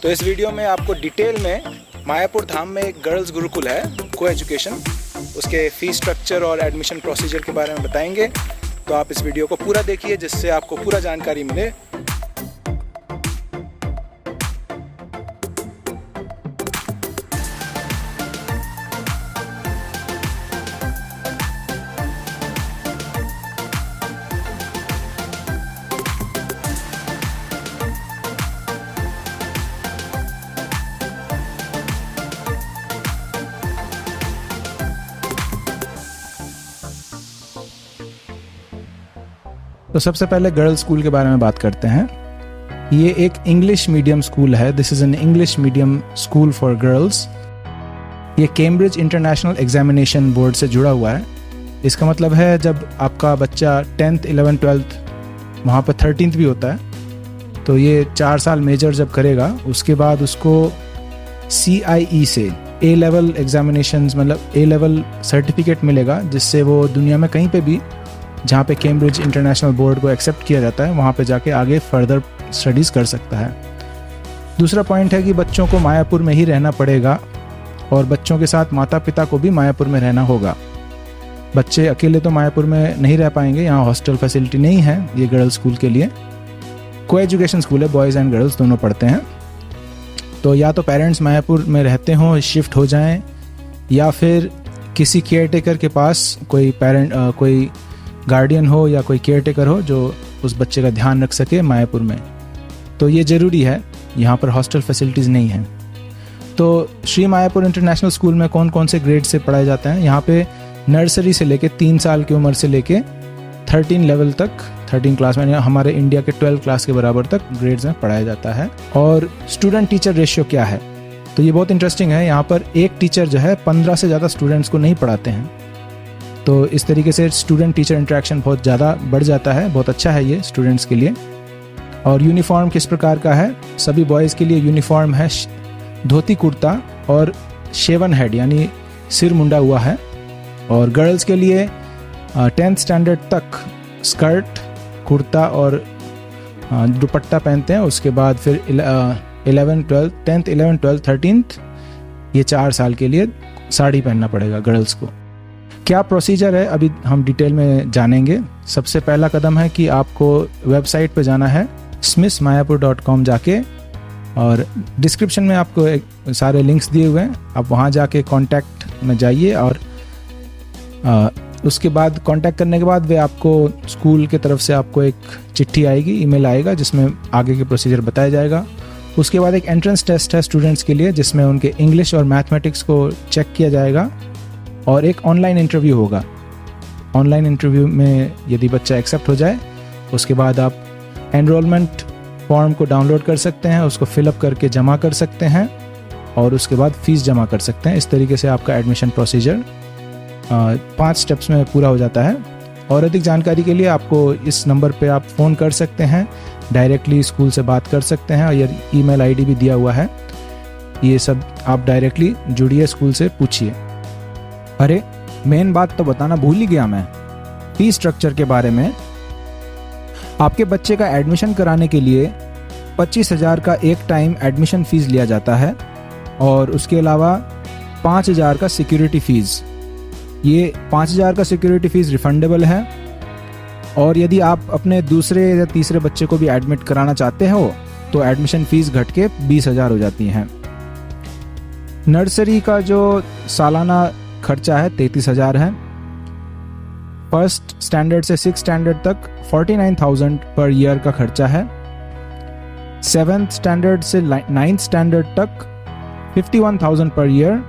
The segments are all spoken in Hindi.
तो इस वीडियो में आपको डिटेल में मायापुर धाम में एक गर्ल्स गुरुकुल है को एजुकेशन, उसके फीस स्ट्रक्चर और एडमिशन प्रोसीजर के बारे में बताएंगे। तो आप इस वीडियो को पूरा देखिए जिससे आपको पूरा जानकारी मिले। तो सबसे पहले गर्ल्स स्कूल के बारे में बात करते हैं। ये एक इंग्लिश मीडियम स्कूल है। This is an English medium school for girls. ये कैम्ब्रिज इंटरनेशनल एग्जामिनेशन बोर्ड से जुड़ा हुआ है। इसका मतलब है जब आपका बच्चा 10th 11th 12th वहाँ पर 13th भी होता है, तो ये 4 साल मेजर जब करेगा उसके बाद उसको CIE से A लेवल एग्जामिनेशंस मतलब A लेवल सर्टिफिकेट मिलेगा, जिससे वो दुनिया में कहीं पे भी जहाँ पे कैम्ब्रिज इंटरनेशनल बोर्ड को एक्सेप्ट किया जाता है वहाँ पे जाके आगे फर्दर स्टडीज़ कर सकता है। दूसरा पॉइंट है कि बच्चों को मायापुर में ही रहना पड़ेगा और बच्चों के साथ माता पिता को भी मायापुर में रहना होगा। बच्चे अकेले तो मायापुर में नहीं रह पाएंगे, यहाँ हॉस्टल फैसिलिटी नहीं है ये गर्ल्स स्कूल के लिए। को एजुकेशन स्कूल है, बॉयज़ एंड गर्ल्स दोनों पढ़ते हैं। तो या तो पेरेंट्स मायापुर में रहते हों, शिफ्ट हो जाएँ, या फिर किसी केयर टेकर के पास कोई गार्डियन हो या कोई केयर टेकर हो जो उस बच्चे का ध्यान रख सके मायापुर में। तो ये ज़रूरी है, यहाँ पर हॉस्टल फैसिलिटीज़ नहीं हैं। तो श्री मायापुर इंटरनेशनल स्कूल में कौन कौन से ग्रेड से पढ़ाए जाते हैं? यहाँ पे नर्सरी से लेके 3 साल की उम्र से लेके 13 लेवल तक, 13 क्लास में हमारे इंडिया के 12 क्लास के बराबर तक ग्रेड्स में पढ़ाया जाता है। और स्टूडेंट टीचर रेशियो क्या है? तो ये बहुत इंटरेस्टिंग है। यहाँ पर एक टीचर जो है 15 से ज़्यादा स्टूडेंट्स को नहीं पढ़ाते हैं। तो इस तरीके से स्टूडेंट टीचर इंटरेक्शन बहुत ज़्यादा बढ़ जाता है। बहुत अच्छा है ये स्टूडेंट्स के लिए। और यूनिफॉर्म किस प्रकार का है? सभी बॉयज़ के लिए यूनिफॉर्म है धोती कुर्ता और शेवन हेड यानी सिर मुंडा हुआ है। और गर्ल्स के लिए 10th स्टैंडर्ड तक स्कर्ट कुर्ता और दुपट्टा पहनते हैं। उसके बाद फिर 11th 12th 10th 11th 12th 13th ये 4 साल के लिए साड़ी पहनना पड़ेगा गर्ल्स को। क्या प्रोसीजर है अभी हम डिटेल में जानेंगे। सबसे पहला कदम है कि आपको वेबसाइट पे जाना है smithsmayapur.com जाके, और डिस्क्रिप्शन में आपको सारे लिंक्स दिए हुए हैं। आप वहाँ जाके कांटेक्ट में जाइए और उसके बाद कांटेक्ट करने के बाद वे आपको स्कूल की तरफ से आपको एक चिट्ठी आएगी, ईमेल आएगा जिसमें आगे के प्रोसीजर बताया जाएगा। उसके बाद एक एंट्रेंस टेस्ट है स्टूडेंट्स के लिए जिसमें उनके इंग्लिश और मैथमेटिक्स को चेक किया जाएगा, और एक ऑनलाइन इंटरव्यू होगा। ऑनलाइन इंटरव्यू में यदि बच्चा एक्सेप्ट हो जाए उसके बाद आप एनरोलमेंट फॉर्म को डाउनलोड कर सकते हैं, उसको फिलअप करके जमा कर सकते हैं और उसके बाद फ़ीस जमा कर सकते हैं। इस तरीके से आपका एडमिशन प्रोसीजर 5 स्टेप्स में पूरा हो जाता है। और अधिक जानकारी के लिए आपको इस नंबर पे आप फ़ोन कर सकते हैं, डायरेक्टली स्कूल से बात कर सकते हैं, और ये ईमेल आईडी भी दिया हुआ है। ये सब आप डायरेक्टली जुड़िए, स्कूल से पूछिए। अरे मेन बात तो बताना भूल ही गया मैं, फीस स्ट्रक्चर के बारे में। आपके बच्चे का एडमिशन कराने के लिए 25,000 का एक टाइम एडमिशन फ़ीस लिया जाता है, और उसके अलावा 5,000 का सिक्योरिटी फ़ीस। ये 5,000 का सिक्योरिटी फ़ीस रिफंडेबल है, और यदि आप अपने दूसरे या तीसरे बच्चे को भी एडमिट कराना चाहते हो तो एडमिशन फ़ीस घट के 20,000 हो जाती हैं। नर्सरी का जो सालाना खर्चा है 33,000 है। फर्स्ट स्टैंडर्ड से 6th स्टैंडर्ड तक 49,000 पर ईयर का खर्चा है। 7th स्टैंडर्ड से 9th स्टैंडर्ड तक 51,000 पर ईयर,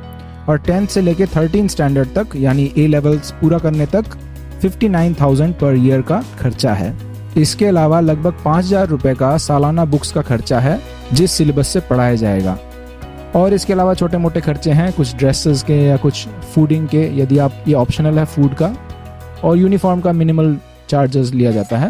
और 10th से लेके 13th स्टैंडर्ड तक यानी A लेवल्स पूरा करने तक 59,000 पर ईयर का खर्चा है। इसके अलावा लगभग 5,000 रुपये का सालाना बुक्स का खर्चा है जिस सिलेबस से पढ़ाया जाएगा। और इसके अलावा छोटे मोटे खर्चे हैं, कुछ ड्रेसेस के या कुछ फूडिंग के, यदि आप ये ऑप्शनल है फूड का, और यूनिफॉर्म का मिनिमल चार्जेस लिया जाता है।